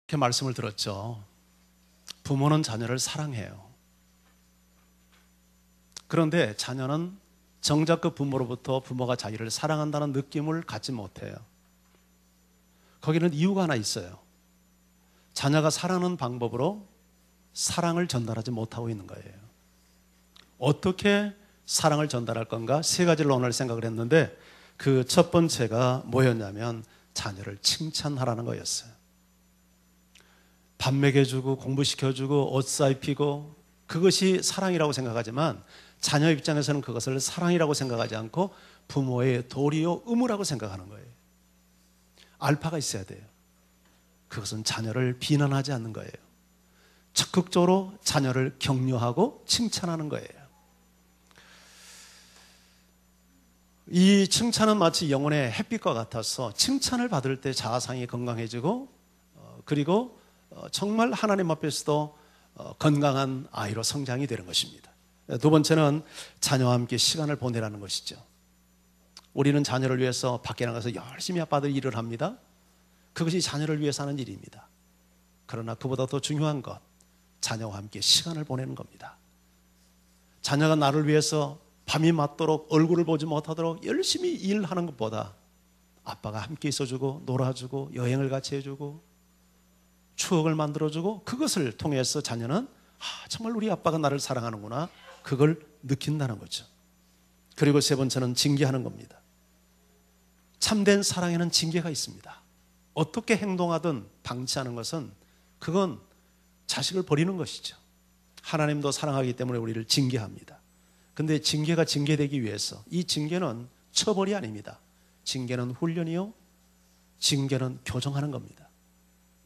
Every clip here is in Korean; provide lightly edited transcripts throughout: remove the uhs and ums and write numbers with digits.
이렇게 말씀을 들었죠. 부모는 자녀를 사랑해요. 그런데 자녀는 정작 그 부모로부터 부모가 자기를 사랑한다는 느낌을 갖지 못해요. 거기는 이유가 하나 있어요. 자녀가 사랑하는 방법으로 사랑을 전달하지 못하고 있는 거예요. 어떻게 사랑을 전달할 건가? 세 가지를 오늘 생각을 했는데 그 첫 번째가 뭐였냐면 자녀를 칭찬하라는 거였어요. 밥 먹여주고 공부시켜주고 옷 사입히고 그것이 사랑이라고 생각하지만 자녀 입장에서는 그것을 사랑이라고 생각하지 않고 부모의 도리요 의무라고 생각하는 거예요. 알파가 있어야 돼요. 그것은 자녀를 비난하지 않는 거예요. 적극적으로 자녀를 격려하고 칭찬하는 거예요. 이 칭찬은 마치 영혼의 햇빛과 같아서 칭찬을 받을 때 자아상이 건강해지고 그리고 정말 하나님 앞에서도 건강한 아이로 성장이 되는 것입니다. 두 번째는 자녀와 함께 시간을 보내라는 것이죠. 우리는 자녀를 위해서 밖에 나가서 열심히 아빠들 일을 합니다. 그것이 자녀를 위해서 하는 일입니다. 그러나 그보다 더 중요한 것, 자녀와 함께 시간을 보내는 겁니다. 자녀가 나를 위해서 밤이 맞도록 얼굴을 보지 못하도록 열심히 일하는 것보다 아빠가 함께 있어주고 놀아주고 여행을 같이 해주고 추억을 만들어주고 그것을 통해서 자녀는 정말 우리 아빠가 나를 사랑하는구나 그걸 느낀다는 거죠. 그리고 세 번째는 징계하는 겁니다. 참된 사랑에는 징계가 있습니다. 어떻게 행동하든 방치하는 것은 그건 자식을 버리는 것이죠. 하나님도 사랑하기 때문에 우리를 징계합니다. 근데 징계가 징계되기 위해서 이 징계는 처벌이 아닙니다. 징계는 훈련이요, 징계는 교정하는 겁니다.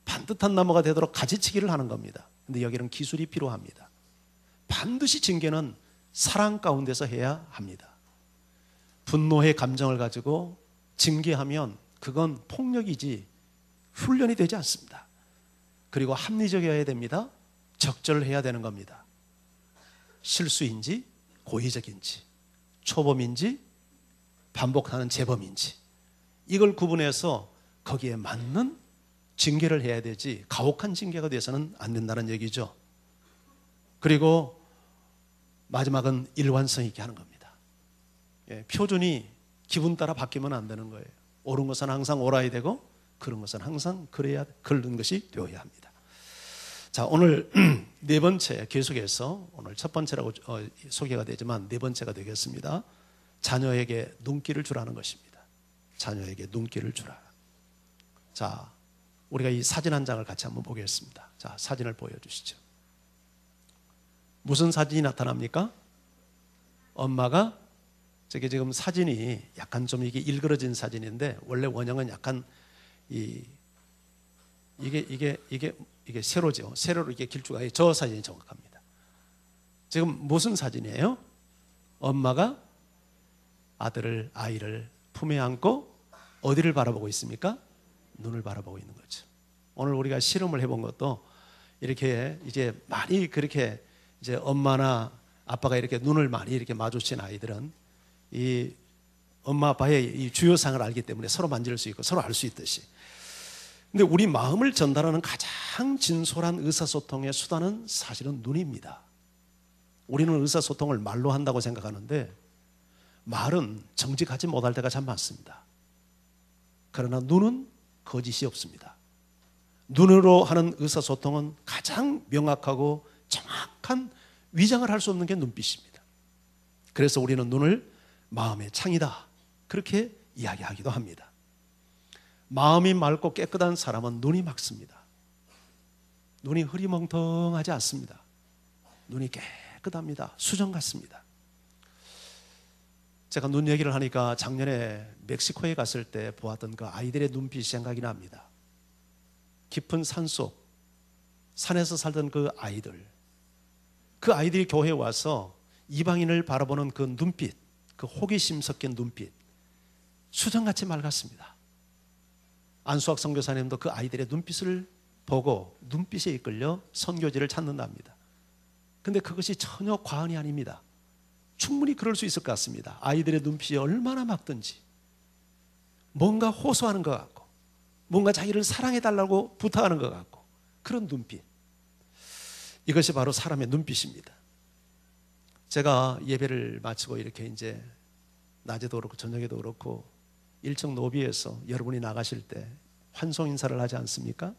반듯한 나무가 되도록 가지치기를 하는 겁니다. 근데 여기는 기술이 필요합니다. 반드시 징계는 사랑 가운데서 해야 합니다. 분노의 감정을 가지고 징계하면 그건 폭력이지 훈련이 되지 않습니다. 그리고 합리적이어야 됩니다. 적절해야 되는 겁니다. 실수인지 고의적인지 초범인지 반복하는 재범인지 이걸 구분해서 거기에 맞는 징계를 해야 되지 가혹한 징계가 돼서는 안 된다는 얘기죠. 그리고 마지막은 일관성 있게 하는 겁니다. 표준이 기분 따라 바뀌면 안 되는 거예요. 옳은 것은 항상 옳아야 되고 그런 것은 항상 그런 것이 되어야 합니다. 자, 오늘 네 번째 계속해서 오늘 첫 번째라고 소개가 되지만 네 번째가 되겠습니다. 자녀에게 눈길을 주라는 것입니다. 자녀에게 눈길을 주라. 자, 우리가 이 사진 한 장을 같이 한번 보겠습니다. 자, 사진을 보여주시죠. 무슨 사진이 나타납니까? 엄마가 저게 지금 사진이 약간 좀 이게 일그러진 사진인데 원래 원형은 약간 이게 세로죠. 세로로 이게 길쭉가 저 사진이 정확합니다. 지금 무슨 사진이에요? 엄마가 아이를 품에 안고 어디를 바라보고 있습니까? 눈을 바라보고 있는 거죠. 오늘 우리가 실험을 해본 것도 이렇게 이제 많이 그렇게 이제 엄마나 아빠가 이렇게 눈을 많이 이렇게 마주친 아이들은 이 엄마 아빠의 이 주요상을 알기 때문에 서로 만질 수 있고 서로 알 수 있듯이. 근데 우리 마음을 전달하는 가장 진솔한 의사소통의 수단은 사실은 눈입니다. 우리는 의사소통을 말로 한다고 생각하는데 말은 정직하지 못할 때가 참 많습니다. 그러나 눈은 거짓이 없습니다. 눈으로 하는 의사소통은 가장 명확하고 정확한 위장을 할 수 없는 게 눈빛입니다. 그래서 우리는 눈을 마음의 창이다 그렇게 이야기하기도 합니다. 마음이 맑고 깨끗한 사람은 눈이 맑습니다. 눈이 흐리멍텅하지 않습니다. 눈이 깨끗합니다. 수정 같습니다. 제가 눈 얘기를 하니까 작년에 멕시코에 갔을 때 보았던 그 아이들의 눈빛이 생각이 납니다. 깊은 산속, 산에서 살던 그 아이들이 교회에 와서 이방인을 바라보는 그 눈빛, 그 호기심 섞인 눈빛, 수정같이 맑았습니다. 안수학 선교사님도 그 아이들의 눈빛을 보고 눈빛에 이끌려 선교지를 찾는답니다. 근데 그것이 전혀 과언이 아닙니다. 충분히 그럴 수 있을 것 같습니다. 아이들의 눈빛이 얼마나 맑든지 뭔가 호소하는 것 같고 뭔가 자기를 사랑해달라고 부탁하는 것 같고 그런 눈빛. 이것이 바로 사람의 눈빛입니다. 제가 예배를 마치고 이렇게 이제 낮에도 그렇고 저녁에도 그렇고 1층 로비에서 여러분이 나가실 때 환송 인사를 하지 않습니까?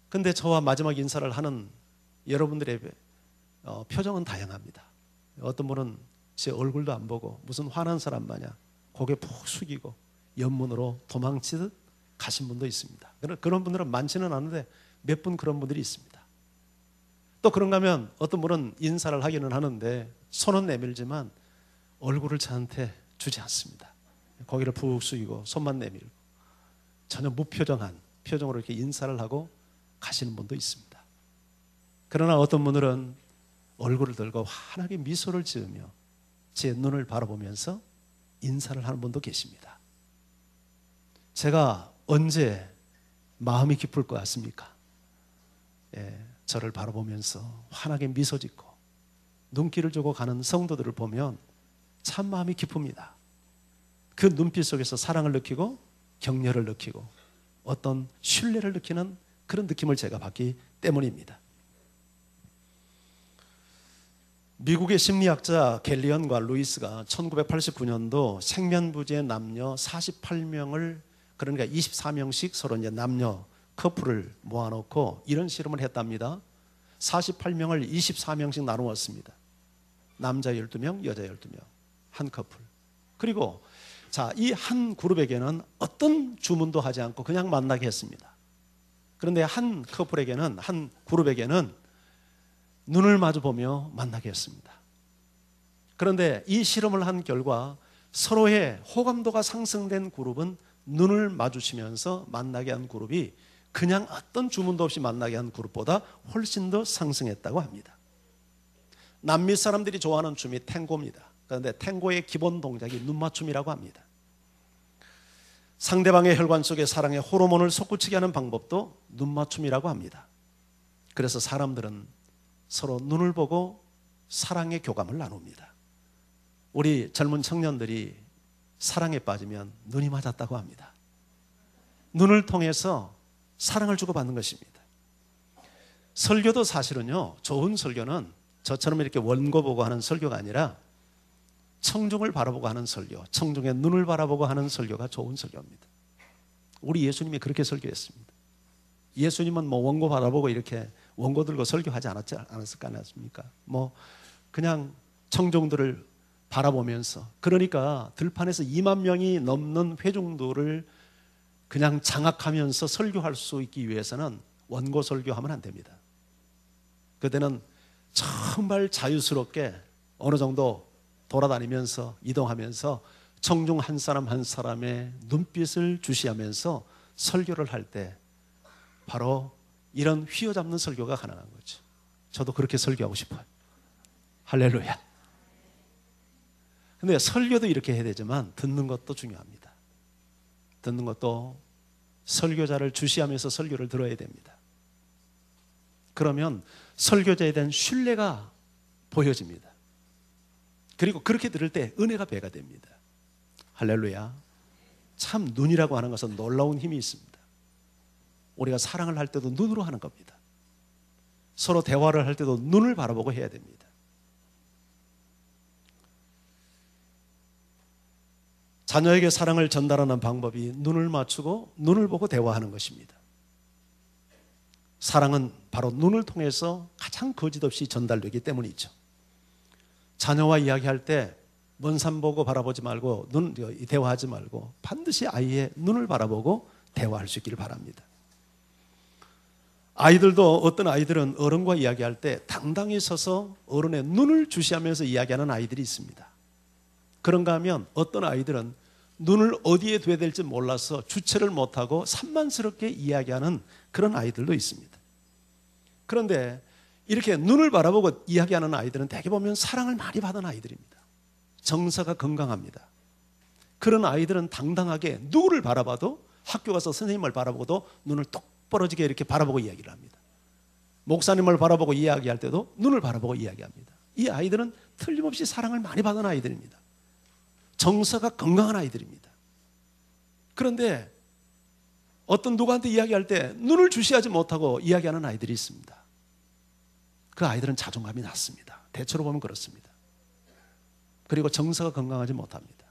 근데 저와 마지막 인사를 하는 여러분들의 표정은 다양합니다. 어떤 분은 제 얼굴도 안 보고 무슨 화난 사람 마냥 고개 푹 숙이고 옆문으로 도망치듯 가신 분도 있습니다. 그런 분들은 많지는 않은데 몇 분 그런 분들이 있습니다. 또 그런가 하면 어떤 분은 인사를 하기는 하는데 손은 내밀지만 얼굴을 저한테 주지 않습니다. 고개를 푹 숙이고 손만 내밀고 전혀 무표정한 표정으로 이렇게 인사를 하고 가시는 분도 있습니다. 그러나 어떤 분들은 얼굴을 들고 환하게 미소를 지으며 제 눈을 바라보면서 인사를 하는 분도 계십니다. 제가 언제 마음이 기쁠 것 같습니까? 저를 바라보면서 환하게 미소 짓고 눈길을 주고 가는 성도들을 보면 참 마음이 기쁩니다. 그 눈빛 속에서 사랑을 느끼고 격려를 느끼고 어떤 신뢰를 느끼는 그런 느낌을 제가 받기 때문입니다. 미국의 심리학자 갤리언과 루이스가 1989년도 생면부지의 남녀 48명을, 그러니까 24명씩 서로 이제 남녀 커플을 모아놓고 이런 실험을 했답니다. 48명을 24명씩 나누었습니다. 남자 12명, 여자 12명, 한 커플. 그리고 자, 이 한 그룹에게는 어떤 주문도 하지 않고 그냥 만나게 했습니다. 그런데 한 커플에게는, 한 그룹에게는 눈을 마주보며 만나게 했습니다. 그런데 이 실험을 한 결과 서로의 호감도가 상승된 그룹은 눈을 마주치면서 만나게 한 그룹이 그냥 어떤 주문도 없이 만나게 한 그룹보다 훨씬 더 상승했다고 합니다. 남미 사람들이 좋아하는 춤이 탱고입니다. 그런데 탱고의 기본 동작이 눈맞춤이라고 합니다. 상대방의 혈관 속에 사랑의 호르몬을 솟구치게 하는 방법도 눈맞춤이라고 합니다. 그래서 사람들은 서로 눈을 보고 사랑의 교감을 나눕니다. 우리 젊은 청년들이 사랑에 빠지면 눈이 맞았다고 합니다. 눈을 통해서 사랑을 주고받는 것입니다. 설교도 사실은요, 좋은 설교는 저처럼 이렇게 원고 보고 하는 설교가 아니라 청중을 바라보고 하는 설교, 청중의 눈을 바라보고 하는 설교가 좋은 설교입니다. 우리 예수님이 그렇게 설교했습니다. 예수님은 뭐 원고 바라보고 이렇게 원고 들고 설교하지 않았을까 않았습니까? 뭐 그냥 청중들을 바라보면서, 그러니까 들판에서 2만 명이 넘는 회중들을 그냥 장악하면서 설교할 수 있기 위해서는 원고 설교하면 안 됩니다. 그때는 정말 자유스럽게 어느 정도 돌아다니면서 이동하면서 청중 한 사람 한 사람의 눈빛을 주시하면서 설교를 할 때 바로 이런 휘어잡는 설교가 가능한 거죠. 저도 그렇게 설교하고 싶어요. 할렐루야. 근데 설교도 이렇게 해야 되지만 듣는 것도 중요합니다. 듣는 것도 설교자를 주시하면서 설교를 들어야 됩니다. 그러면 설교자에 대한 신뢰가 보여집니다. 그리고 그렇게 들을 때 은혜가 배가 됩니다. 할렐루야. 참 눈이라고 하는 것은 놀라운 힘이 있습니다. 우리가 사랑을 할 때도 눈으로 하는 겁니다. 서로 대화를 할 때도 눈을 바라보고 해야 됩니다. 자녀에게 사랑을 전달하는 방법이 눈을 맞추고 눈을 보고 대화하는 것입니다. 사랑은 바로 눈을 통해서 가장 거짓없이 전달되기 때문이죠. 자녀와 이야기할 때 먼 산 보고 바라보지 말고 대화하지 말고 반드시 아이의 눈을 바라보고 대화할 수 있기를 바랍니다. 아이들도, 어떤 아이들은 어른과 이야기할 때 당당히 서서 어른의 눈을 주시하면서 이야기하는 아이들이 있습니다. 그런가 하면 어떤 아이들은 눈을 어디에 둬야 될지 몰라서 주체를 못하고 산만스럽게 이야기하는 그런 아이들도 있습니다. 그런데 이렇게 눈을 바라보고 이야기하는 아이들은 대개 보면 사랑을 많이 받은 아이들입니다. 정서가 건강합니다. 그런 아이들은 당당하게 누구를 바라봐도, 학교 가서 선생님을 바라보고도 눈을 똑부러지게 이렇게 바라보고 이야기를 합니다. 목사님을 바라보고 이야기할 때도 눈을 바라보고 이야기합니다. 이 아이들은 틀림없이 사랑을 많이 받은 아이들입니다. 정서가 건강한 아이들입니다. 그런데 어떤 누구한테 이야기할 때 눈을 주시하지 못하고 이야기하는 아이들이 있습니다. 그 아이들은 자존감이 낮습니다. 대체로 보면 그렇습니다. 그리고 정서가 건강하지 못합니다.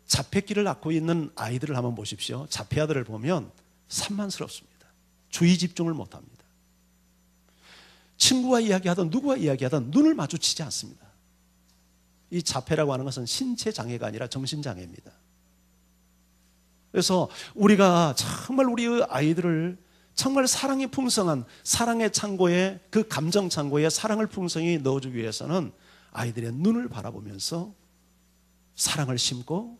자폐기를 갖고 있는 아이들을 한번 보십시오. 자폐 아들을 보면 산만스럽습니다. 주의 집중을 못합니다. 친구와 이야기하든 누구와 이야기하든 눈을 마주치지 않습니다. 이 자폐라고 하는 것은 신체 장애가 아니라 정신 장애입니다. 그래서 우리가 정말 우리의 아이들을 정말 사랑이 풍성한 사랑의 창고에, 그 감정 창고에 사랑을 풍성히 넣어주기 위해서는 아이들의 눈을 바라보면서 사랑을 심고,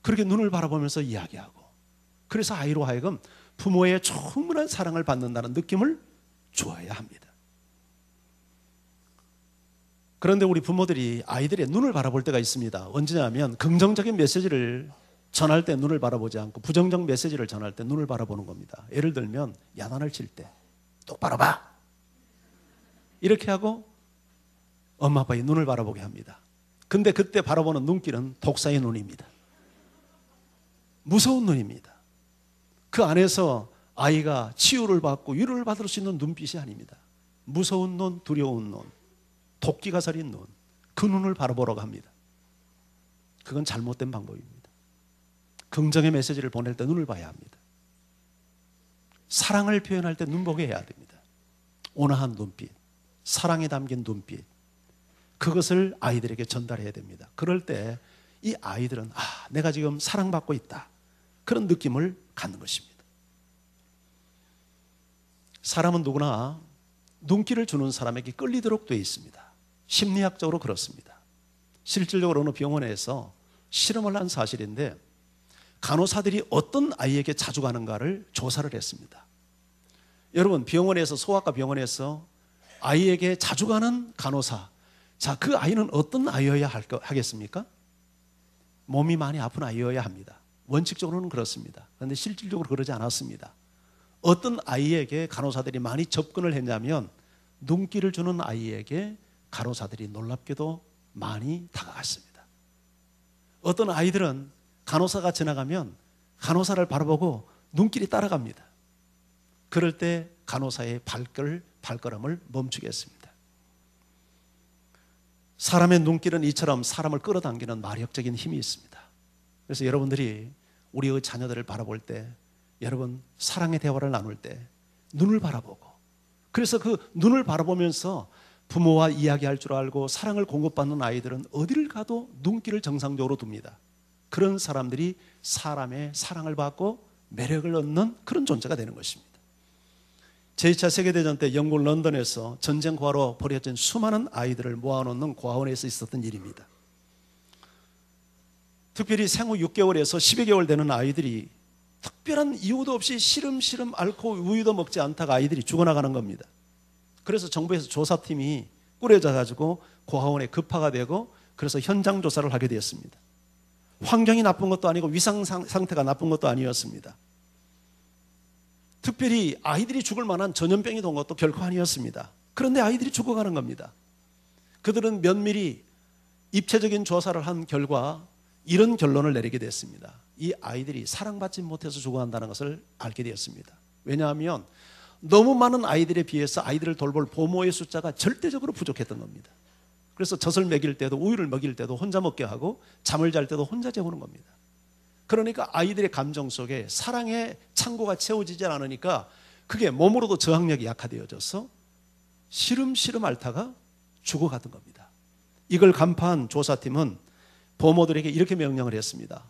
그렇게 눈을 바라보면서 이야기하고, 그래서 아이로 하여금 부모의 충분한 사랑을 받는다는 느낌을 주어야 합니다. 그런데 우리 부모들이 아이들의 눈을 바라볼 때가 있습니다. 언제냐면 긍정적인 메시지를 전할 때 눈을 바라보지 않고 부정적 메시지를 전할 때 눈을 바라보는 겁니다. 예를 들면 야단을 칠 때 똑바로 봐, 이렇게 하고 엄마 아빠의 눈을 바라보게 합니다. 근데 그때 바라보는 눈길은 독사의 눈입니다. 무서운 눈입니다. 그 안에서 아이가 치유를 받고 위로를 받을 수 있는 눈빛이 아닙니다. 무서운 눈, 두려운 눈, 도끼가 서린 눈, 그 눈을 바라보라고 합니다. 그건 잘못된 방법입니다. 긍정의 메시지를 보낼 때 눈을 봐야 합니다. 사랑을 표현할 때 눈보게 해야 됩니다. 온화한 눈빛, 사랑에 담긴 눈빛, 그것을 아이들에게 전달해야 됩니다. 그럴 때 이 아이들은 내가 지금 사랑받고 있다, 그런 느낌을 갖는 것입니다. 사람은 누구나 눈길을 주는 사람에게 끌리도록 되어 있습니다. 심리학적으로 그렇습니다. 실질적으로 어느 병원에서 실험을 한 사실인데, 간호사들이 어떤 아이에게 자주 가는가를 조사를 했습니다. 여러분, 병원에서, 소아과 병원에서 아이에게 자주 가는 간호사, 자, 그 아이는 어떤 아이여야 하겠습니까? 몸이 많이 아픈 아이여야 합니다. 원칙적으로는 그렇습니다. 그런데 실질적으로 그러지 않았습니다. 어떤 아이에게 간호사들이 많이 접근을 했냐면, 눈길을 주는 아이에게 간호사들이 놀랍게도 많이 다가갔습니다. 어떤 아이들은 간호사가 지나가면 간호사를 바라보고 눈길이 따라갑니다. 그럴 때 간호사의 발걸음을 멈추게 했습니다. 사람의 눈길은 이처럼 사람을 끌어당기는 마력적인 힘이 있습니다. 그래서 여러분들이 우리의 자녀들을 바라볼 때, 여러분 사랑의 대화를 나눌 때 눈을 바라보고, 그래서 그 눈을 바라보면서 부모와 이야기할 줄 알고 사랑을 공급받는 아이들은 어디를 가도 눈길을 정상적으로 둡니다. 그런 사람들이 사람의 사랑을 받고 매력을 얻는 그런 존재가 되는 것입니다. 제2차 세계대전 때 영국 런던에서 전쟁 고아로 버려진 수많은 아이들을 모아놓는 고아원에서 있었던 일입니다. 특별히 생후 6개월에서 12개월 되는 아이들이 특별한 이유도 없이 시름시름 앓고 우유도 먹지 않다가 아이들이 죽어나가는 겁니다. 그래서 정부에서 조사팀이 꾸려져 가지고 고아원에 급파가 되고, 그래서 현장 조사를 하게 되었습니다. 환경이 나쁜 것도 아니고 위상 상태가 나쁜 것도 아니었습니다. 특별히 아이들이 죽을 만한 전염병이 돈 것도 결코 아니었습니다. 그런데 아이들이 죽어가는 겁니다. 그들은 면밀히 입체적인 조사를 한 결과 이런 결론을 내리게 됐습니다. 이 아이들이 사랑받지 못해서 죽어간다는 것을 알게 되었습니다. 왜냐하면 너무 많은 아이들에 비해서 아이들을 돌볼 부모의 숫자가 절대적으로 부족했던 겁니다. 그래서 젖을 먹일 때도, 우유를 먹일 때도 혼자 먹게 하고, 잠을 잘 때도 혼자 재우는 겁니다. 그러니까 아이들의 감정 속에 사랑의 창고가 채워지지 않으니까 그게 몸으로도 저항력이 약화되어져서 시름시름 앓다가 죽어가던 겁니다. 이걸 간파한 조사팀은 부모들에게 이렇게 명령을 했습니다.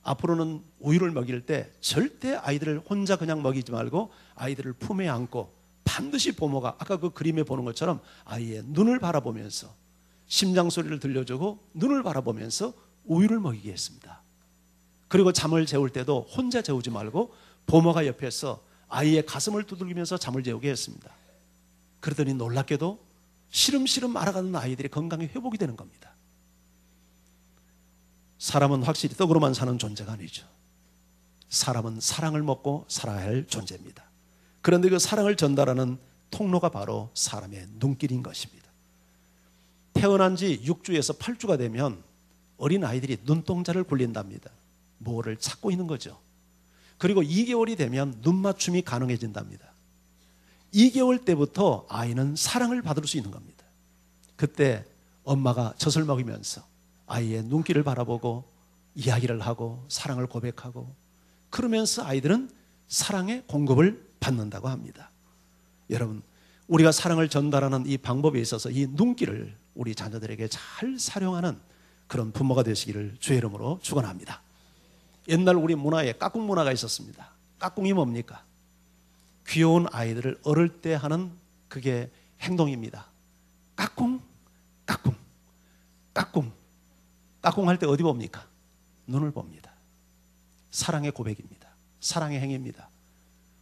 앞으로는 우유를 먹일 때 절대 아이들을 혼자 그냥 먹이지 말고 아이들을 품에 안고 반드시 부모가 아까 그 그림에 보는 것처럼 아이의 눈을 바라보면서 심장 소리를 들려주고 눈을 바라보면서 우유를 먹이게 했습니다. 그리고 잠을 재울 때도 혼자 재우지 말고 부모가 옆에서 아이의 가슴을 두들기면서 잠을 재우게 했습니다. 그러더니 놀랍게도 시름시름 알아가는 아이들의 건강이 회복이 되는 겁니다. 사람은 확실히 떡으로만 사는 존재가 아니죠. 사람은 사랑을 먹고 살아야 할 존재입니다. 그런데 그 사랑을 전달하는 통로가 바로 사람의 눈길인 것입니다. 태어난 지 6주에서 8주가 되면 어린 아이들이 눈동자를 굴린답니다. 뭐를 찾고 있는 거죠. 그리고 2개월이 되면 눈 맞춤이 가능해진답니다. 2개월 때부터 아이는 사랑을 받을 수 있는 겁니다. 그때 엄마가 젖을 먹이면서 아이의 눈길을 바라보고 이야기를 하고 사랑을 고백하고 그러면서 아이들은 사랑의 공급을 받는다고 합니다. 여러분, 우리가 사랑을 전달하는 이 방법에 있어서 이 눈길을 우리 자녀들에게 잘 사용하는 그런 부모가 되시기를 주의 이름으로 축원합니다. 옛날 우리 문화에 까꿍 문화가 있었습니다. 까꿍이 뭡니까? 귀여운 아이들을 어릴 때 하는 그게 행동입니다. 까꿍, 까꿍, 까꿍. 까꿍 할 때 어디 봅니까? 눈을 봅니다. 사랑의 고백입니다. 사랑의 행위입니다.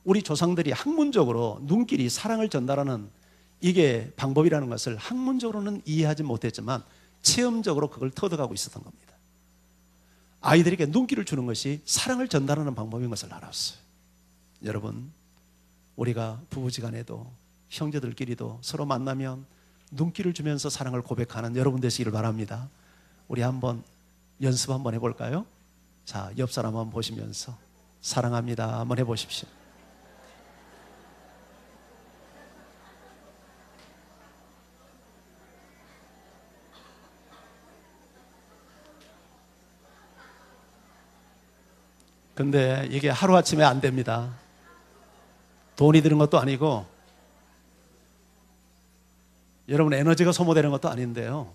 우리 조상들이 학문적으로 눈길이 사랑을 전달하는 이게 방법이라는 것을 학문적으로는 이해하지 못했지만 체험적으로 그걸 터득하고 있었던 겁니다. 아이들에게 눈길을 주는 것이 사랑을 전달하는 방법인 것을 알았어요. 여러분, 우리가 부부지간에도 형제들끼리도 서로 만나면 눈길을 주면서 사랑을 고백하는 여러분 되시기를 바랍니다. 우리 한번 연습 한번 해볼까요? 자, 옆 사람 한번 보시면서 사랑합니다 한번 해보십시오. 근데 이게 하루아침에 안 됩니다. 돈이 드는 것도 아니고 여러분 에너지가 소모되는 것도 아닌데요.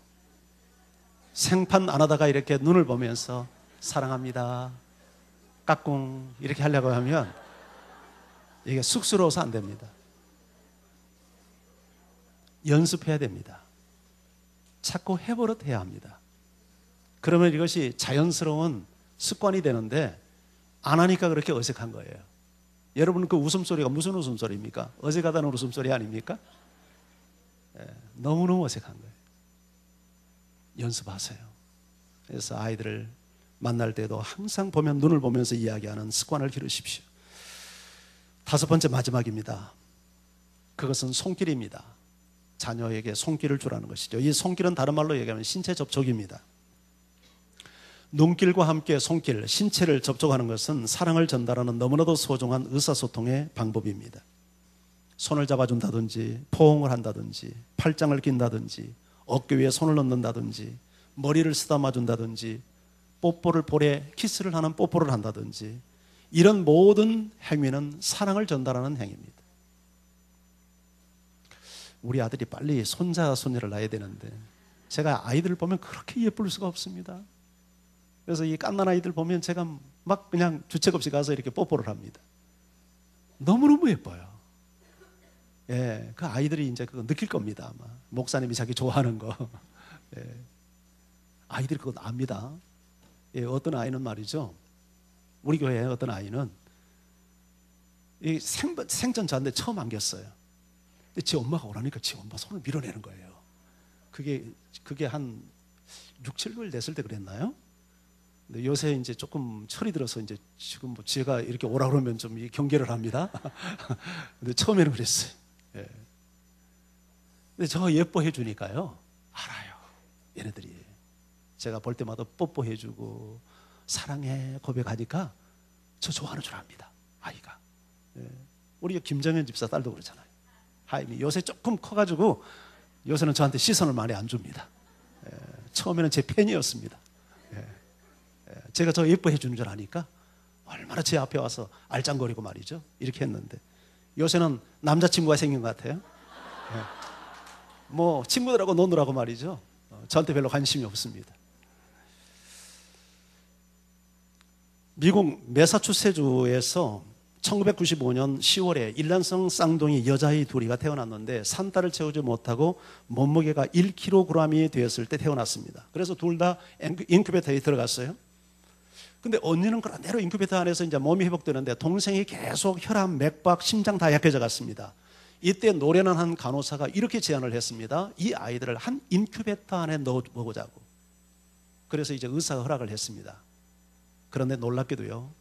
생판 안 하다가 이렇게 눈을 보면서 사랑합니다, 까꿍 이렇게 하려고 하면 이게 쑥스러워서 안 됩니다. 연습해야 됩니다. 자꾸 해버릇 해야 합니다. 그러면 이것이 자연스러운 습관이 되는데 안 하니까 그렇게 어색한 거예요. 여러분 그 웃음소리가 무슨 웃음소리입니까? 어색하다는 웃음소리 아닙니까? 너무너무 어색한 거예요. 연습하세요. 그래서 아이들을 만날 때도 항상 보면 눈을 보면서 이야기하는 습관을 기르십시오. 5번째 마지막입니다. 그것은 손길입니다. 자녀에게 손길을 주라는 것이죠. 이 손길은 다른 말로 얘기하면 신체 접촉입니다. 눈길과 함께 손길, 신체를 접촉하는 것은 사랑을 전달하는 너무나도 소중한 의사소통의 방법입니다. 손을 잡아준다든지 포옹을 한다든지 팔짱을 낀다든지 어깨 위에 손을 넣는다든지 머리를 쓰다마 준다든지 뽀뽀를 볼에 키스를 하는 뽀뽀를 한다든지 이런 모든 행위는 사랑을 전달하는 행위입니다. 우리 아들이 빨리 손자 손녀를 낳아야 되는데 제가 아이들을 보면 그렇게 예쁠 수가 없습니다. 그래서 이 갓난 아이들 보면 제가 막 그냥 주책 없이 가서 이렇게 뽀뽀를 합니다. 너무너무 예뻐요. 예, 그 아이들이 이제 그거 느낄 겁니다. 아마 목사님이 자기 좋아하는 거. 예, 아이들이 그거 압니다. 예, 어떤 아이는 말이죠. 우리 교회에 어떤 아이는 이 생전자인데 처음 안겼어요. 근데 지 엄마가 오라니까 지 엄마 손을 밀어내는 거예요. 그게 한 6, 7개월 됐을 때 그랬나요? 근데 요새 이제 조금 철이 들어서 이제 지금 뭐 제가 이렇게 오라 그러면 좀 경계를 합니다. 근데 처음에는 그랬어요. 예. 근데 저 예뻐해 주니까요. 알아요. 얘네들이. 제가 볼 때마다 뽀뽀해 주고 사랑해 고백하니까 저 좋아하는 줄 압니다. 아이가. 예. 우리 김정현 집사 딸도 그렇잖아요. 하임이 요새 조금 커가지고 요새는 저한테 시선을 많이 안 줍니다. 예. 처음에는 제 팬이었습니다. 제가 저 예뻐해 주는 줄 아니까 얼마나 제 앞에 와서 알짱거리고 말이죠. 이렇게 했는데 요새는 남자친구가 생긴 것 같아요. 뭐 친구들하고 노느라고 말이죠. 저한테 별로 관심이 없습니다. 미국 매사추세주에서 1995년 10월에 일란성 쌍둥이 여자아이 둘이가 태어났는데 산 달을 채우지 못하고 몸무게가 1kg이 되었을 때 태어났습니다. 그래서 둘 다 인큐베이터에 들어갔어요. 근데 언니는 그대로 인큐베이터 안에서 이제 몸이 회복되는데 동생이 계속 혈압, 맥박, 심장 다 약해져 갔습니다. 이때 노련한 한 간호사가 이렇게 제안을 했습니다. 이 아이들을 한 인큐베이터 안에 넣어보자고. 그래서 이제 의사가 허락을 했습니다. 그런데 놀랍게도요,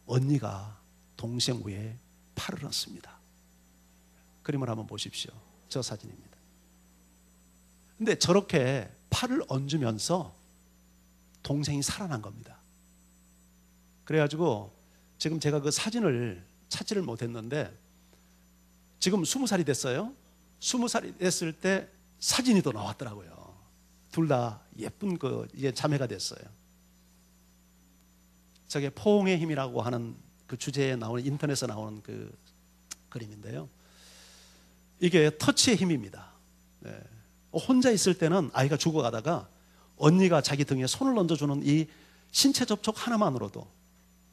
언니가 동생 위에 팔을 얹습니다. 그림을 한번 보십시오. 저 사진입니다. 근데 저렇게 팔을 얹으면서 동생이 살아난 겁니다. 그래가지고 지금 제가 그 사진을 찾지를 못했는데 지금 20살이 됐어요. 20살이 됐을 때 사진이 또 나왔더라고요. 둘 다 예쁜 이제 자매가 됐어요. 저게 포옹의 힘이라고 하는 그 주제에 나오는, 인터넷에 나오는 그 그림인데요. 이게 터치의 힘입니다. 네. 혼자 있을 때는 아이가 죽어가다가 언니가 자기 등에 손을 얹어주는 이 신체 접촉 하나만으로도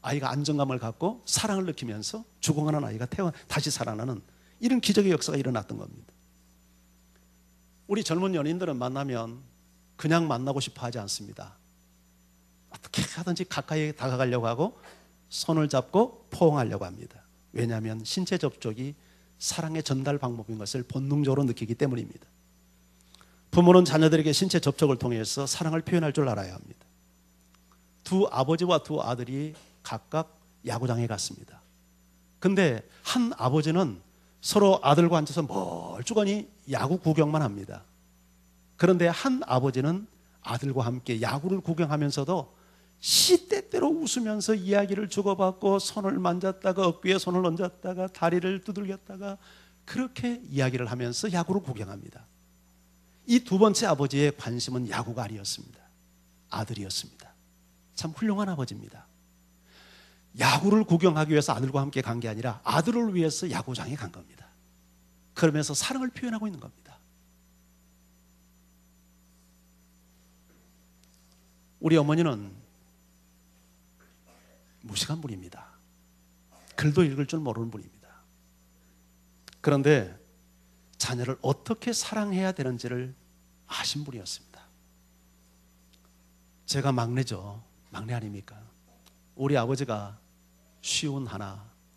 아이가 안정감을 갖고 사랑을 느끼면서 죽어가는 아이가 다시 살아나는 이런 기적의 역사가 일어났던 겁니다. 우리 젊은 연인들은 만나면 그냥 만나고 싶어 하지 않습니다. 어떻게 하든지 가까이 다가가려고 하고 손을 잡고 포옹하려고 합니다. 왜냐하면 신체 접촉이 사랑의 전달 방법인 것을 본능적으로 느끼기 때문입니다. 부모는 자녀들에게 신체 접촉을 통해서 사랑을 표현할 줄 알아야 합니다. 두 아버지와 두 아들이 각각 야구장에 갔습니다. 근데 한 아버지는 서로 아들과 앉아서 멀쩡하니 야구 구경만 합니다. 그런데 한 아버지는 아들과 함께 야구를 구경하면서도 시때때로 웃으면서 이야기를 주고받고 손을 만졌다가 어깨에 손을 얹었다가 다리를 두들겼다가 그렇게 이야기를 하면서 야구를 구경합니다. 이 두 번째 아버지의 관심은 야구가 아니었습니다. 아들이었습니다. 참 훌륭한 아버지입니다. 야구를 구경하기 위해서 아들과 함께 간 게 아니라 아들을 위해서 야구장에 간 겁니다. 그러면서 사랑을 표현하고 있는 겁니다. 우리 어머니는 무식한 분입니다. 글도 읽을 줄 모르는 분입니다. 그런데 자녀를 어떻게 사랑해야 되는지를 아신 분이었습니다. 제가 막내죠. 막내 아닙니까? 우리 아버지가 51,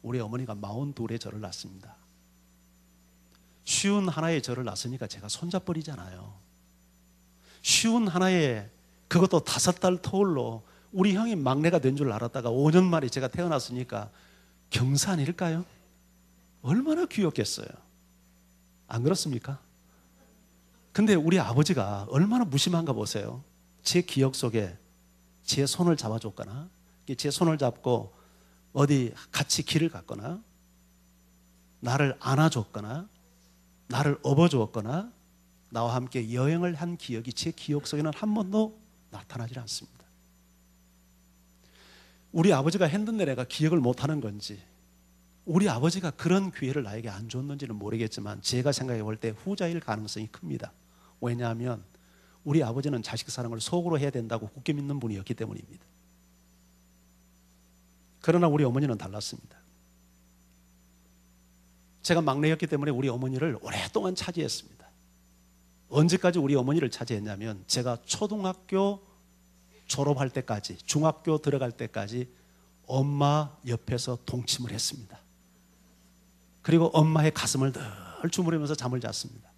우리 어머니가 42에 저를 낳습니다. 51에 저를 낳았으니까 제가 손잡버리잖아요. 51에 그것도 5달 터울로 우리 형이 막내가 된 줄 알았다가 5년 만에 제가 태어났으니까 경사 아닐까요? 얼마나 귀엽겠어요. 안 그렇습니까? 근데 우리 아버지가 얼마나 무심한가 보세요. 제 기억 속에 제 손을 잡아줬거나 제 손을 잡고 어디 같이 길을 갔거나 나를 안아줬거나 나를 업어주었거나 나와 함께 여행을 한 기억이 제 기억 속에는 한 번도 나타나질 않습니다. 우리 아버지가 했는데 내가 기억을 못하는 건지 우리 아버지가 그런 기회를 나에게 안 줬는지는 모르겠지만 제가 생각해 볼 때 후자일 가능성이 큽니다. 왜냐하면 우리 아버지는 자식 사랑을 속으로 해야 된다고 굳게 믿는 분이었기 때문입니다. 그러나 우리 어머니는 달랐습니다. 제가 막내였기 때문에 우리 어머니를 오랫동안 차지했습니다. 언제까지 우리 어머니를 차지했냐면 제가 초등학교 졸업할 때까지, 중학교 들어갈 때까지 엄마 옆에서 동침을 했습니다. 그리고 엄마의 가슴을 늘 주무르면서 잠을 잤습니다.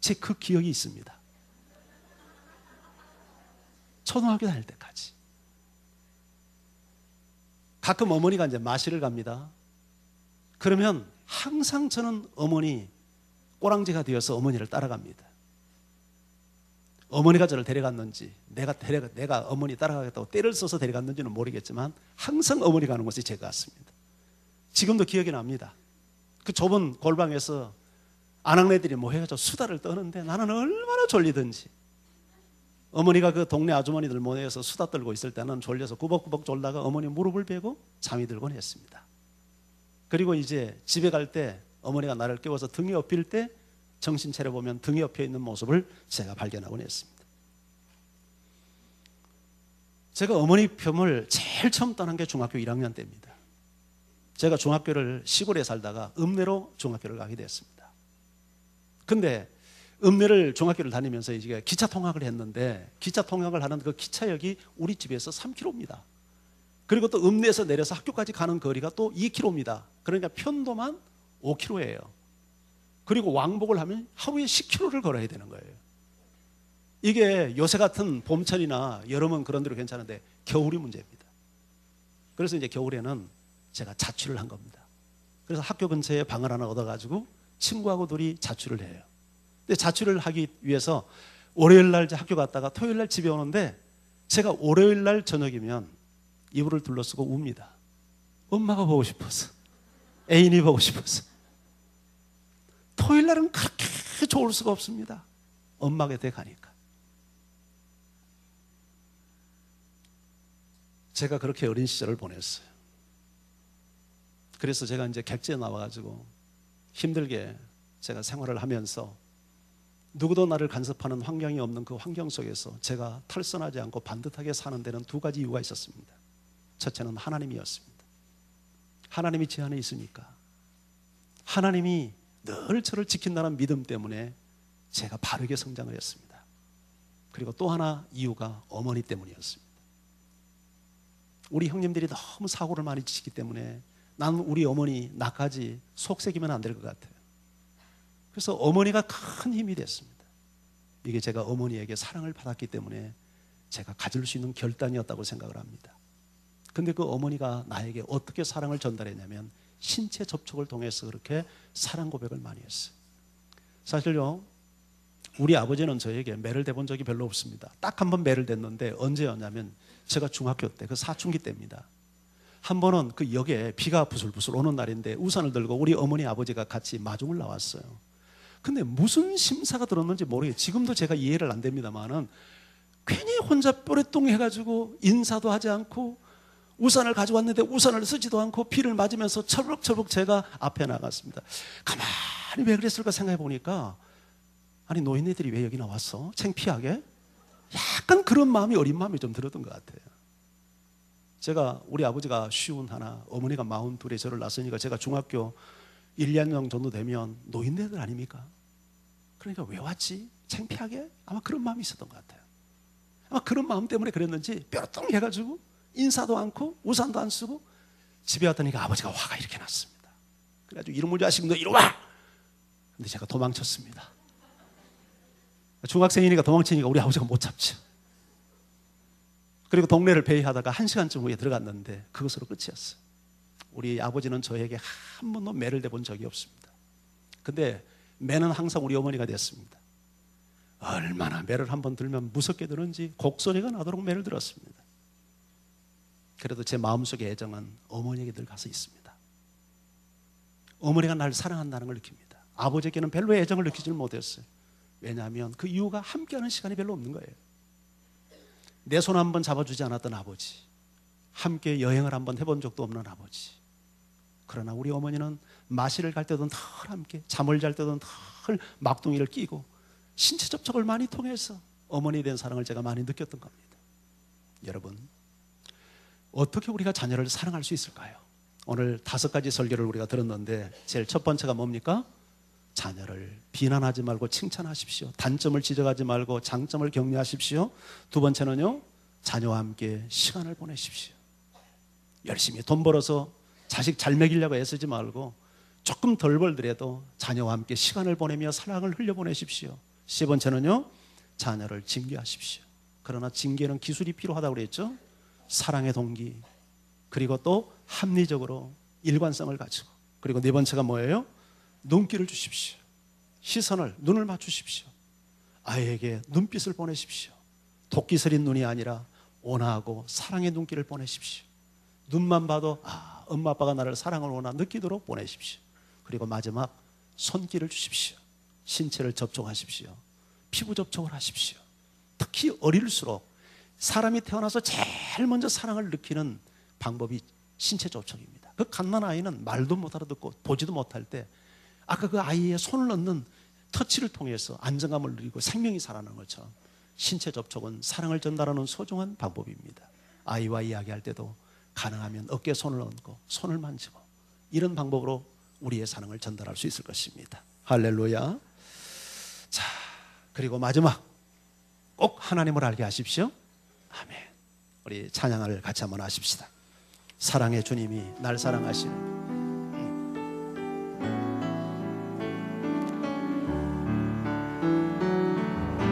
제 그 기억이 있습니다. 초등학교 다닐 때까지. 가끔 어머니가 이제 마실을 갑니다. 그러면 항상 저는 어머니 꼬랑지가 되어서 어머니를 따라갑니다. 어머니가 저를 데려갔는지 내가 어머니 따라가겠다고 때를 써서 데려갔는지는 모르겠지만 항상 어머니 가는 곳이 제가 같습니다. 지금도 기억이 납니다. 그 좁은 골방에서 아낙네들이 모여서 수다를 떠는데 나는 얼마나 졸리든지 어머니가 그 동네 아주머니들 모여서 수다 떨고 있을 때는 졸려서 구벅구벅 졸다가 어머니 무릎을 베고 잠이 들곤 했습니다. 그리고 이제 집에 갈 때 어머니가 나를 깨워서 등에 엎일 때 정신 차려보면 등에 엎여 있는 모습을 제가 발견하곤 했습니다. 제가 어머니 품을 제일 처음 떠난 게 중학교 1학년 때입니다. 제가 중학교를 시골에 살다가 읍내로 중학교를 가게 됐습니다. 근데 읍내를 중학교를 다니면서 이제 기차 통학을 했는데 기차 통학을 하는 그 기차역이 우리 집에서 3km입니다. 그리고 또 읍내에서 내려서 학교까지 가는 거리가 또 2km입니다. 그러니까 편도만 5km예요. 그리고 왕복을 하면 하루에 10km를 걸어야 되는 거예요. 이게 요새 같은 봄철이나 여름은 그런 데로 괜찮은데 겨울이 문제입니다. 그래서 이제 겨울에는 제가 자취를 한 겁니다. 그래서 학교 근처에 방을 하나 얻어가지고 친구하고 둘이 자취를 해요. 근데 자취를 하기 위해서 월요일 날 학교 갔다가 토요일 날 집에 오는데 제가 월요일 날 저녁이면 이불을 둘러쓰고 웁니다. 엄마가 보고 싶어서, 애인이 보고 싶어서. 토요일 날은 그렇게 좋을 수가 없습니다. 엄마 곁에 가니까. 제가 그렇게 어린 시절을 보냈어요. 그래서 제가 이제 객지에 나와가지고 힘들게 제가 생활을 하면서 누구도 나를 간섭하는 환경이 없는 그 환경 속에서 제가 탈선하지 않고 반듯하게 사는 데는 두 가지 이유가 있었습니다. 첫째는 하나님이었습니다. 하나님이 제 안에 있으니까, 하나님이 늘 저를 지킨다는 믿음 때문에 제가 바르게 성장을 했습니다. 그리고 또 하나 이유가 어머니 때문이었습니다. 우리 형님들이 너무 사고를 많이 치기 때문에 나는 우리 어머니 나까지 속색이면 안 될 것 같아요. 그래서 어머니가 큰 힘이 됐습니다. 이게 제가 어머니에게 사랑을 받았기 때문에 제가 가질 수 있는 결단이었다고 생각을 합니다. 근데 그 어머니가 나에게 어떻게 사랑을 전달했냐면 신체 접촉을 통해서 그렇게 사랑 고백을 많이 했어요. 사실요, 우리 아버지는 저에게 매를 대본 적이 별로 없습니다. 딱 한 번 매를 댔는데 언제였냐면 제가 중학교 때, 그 사춘기 때입니다. 한 번은 그 역에 비가 부슬부슬 오는 날인데 우산을 들고 우리 어머니 아버지가 같이 마중을 나왔어요. 근데 무슨 심사가 들었는지 모르겠어요. 지금도 제가 이해를 안 됩니다만은 괜히 혼자 뾰레똥 해가지고 인사도 하지 않고 우산을 가져왔는데 우산을 쓰지도 않고 비를 맞으면서 철벅철벅 제가 앞에 나갔습니다. 가만히 왜 그랬을까 생각해 보니까, 아니 노인네들이 왜 여기 나왔어? 창피하게? 약간 그런 마음이, 어린 마음이 좀 들었던 것 같아요. 제가, 우리 아버지가 51, 어머니가 42에 저를 낳았으니까 제가 중학교 1, 2학년 정도 되면 노인네들 아닙니까? 그러니까 왜 왔지? 창피하게? 아마 그런 마음이 있었던 것 같아요. 아마 그런 마음 때문에 그랬는지 뾰로통 해가지고 인사도 않고 우산도 안 쓰고 집에 왔더니 아버지가 화가 이렇게 났습니다. 그래가지고 이놈의 자식 너 이리 와! 근데 제가 도망쳤습니다. 중학생이니까 도망치니까 우리 아버지가 못 잡죠. 그리고 동네를 배회하다가 1시간쯤 후에 들어갔는데 그것으로 끝이었어요. 우리 아버지는 저에게 한 번도 매를 대본 적이 없습니다. 근데 매는 항상 우리 어머니가 됐습니다. 얼마나 매를 한번 들면 무섭게 드는지 곡소리가 나도록 매를 들었습니다. 그래도 제 마음속의 애정은 어머니에게 늘 가서 있습니다. 어머니가 날 사랑한다는 걸 느낍니다. 아버지에게는 별로 애정을 느끼지를 못했어요. 왜냐하면 그 이유가 함께하는 시간이 별로 없는 거예요. 내 손 한번 잡아주지 않았던 아버지, 함께 여행을 한번 해본 적도 없는 아버지. 그러나 우리 어머니는 마실을 갈 때도 늘 함께, 잠을 잘 때도 늘 막둥이를 끼고 신체 접촉을 많이 통해서 어머니에 대한 사랑을 제가 많이 느꼈던 겁니다. 여러분, 어떻게 우리가 자녀를 사랑할 수 있을까요? 오늘 5가지 설교를 우리가 들었는데 제일 첫 번째가 뭡니까? 자녀를 비난하지 말고 칭찬하십시오. 단점을 지적하지 말고 장점을 격려하십시오. 두 번째는요, 자녀와 함께 시간을 보내십시오. 열심히 돈 벌어서 자식 잘 먹이려고 애쓰지 말고 조금 덜 벌더라도 자녀와 함께 시간을 보내며 사랑을 흘려보내십시오. 세 번째는요, 자녀를 징계하십시오. 그러나 징계는 기술이 필요하다고 그랬죠. 사랑의 동기, 그리고 또 합리적으로 일관성을 가지고, 그리고 네 번째가 뭐예요? 눈길을 주십시오. 시선을, 눈을 맞추십시오. 아이에게 눈빛을 보내십시오. 토끼 서린 눈이 아니라 온화하고 사랑의 눈길을 보내십시오. 눈만 봐도 엄마 아빠가 나를 사랑하는구나 느끼도록 보내십시오. 그리고 마지막, 손길을 주십시오. 신체를 접촉하십시오. 피부 접촉을 하십시오. 특히 어릴수록 사람이 태어나서 제일 먼저 사랑을 느끼는 방법이 신체 접촉입니다. 그 갓난아이는 말도 못 알아듣고 보지도 못할 때 아까 그 아이의 손을 넣는 터치를 통해서 안정감을 누리고 생명이 살아나는 것처럼 신체 접촉은 사랑을 전달하는 소중한 방법입니다. 아이와 이야기할 때도 가능하면 어깨에 손을 얹고 손을 만지고 이런 방법으로 우리의 사랑을 전달할 수 있을 것입니다. 할렐루야. 자, 그리고 마지막, 꼭 하나님을 알게 하십시오. 아멘. 우리 찬양을 같이 한번 하십시다. 사랑의 주님이 날 사랑하시는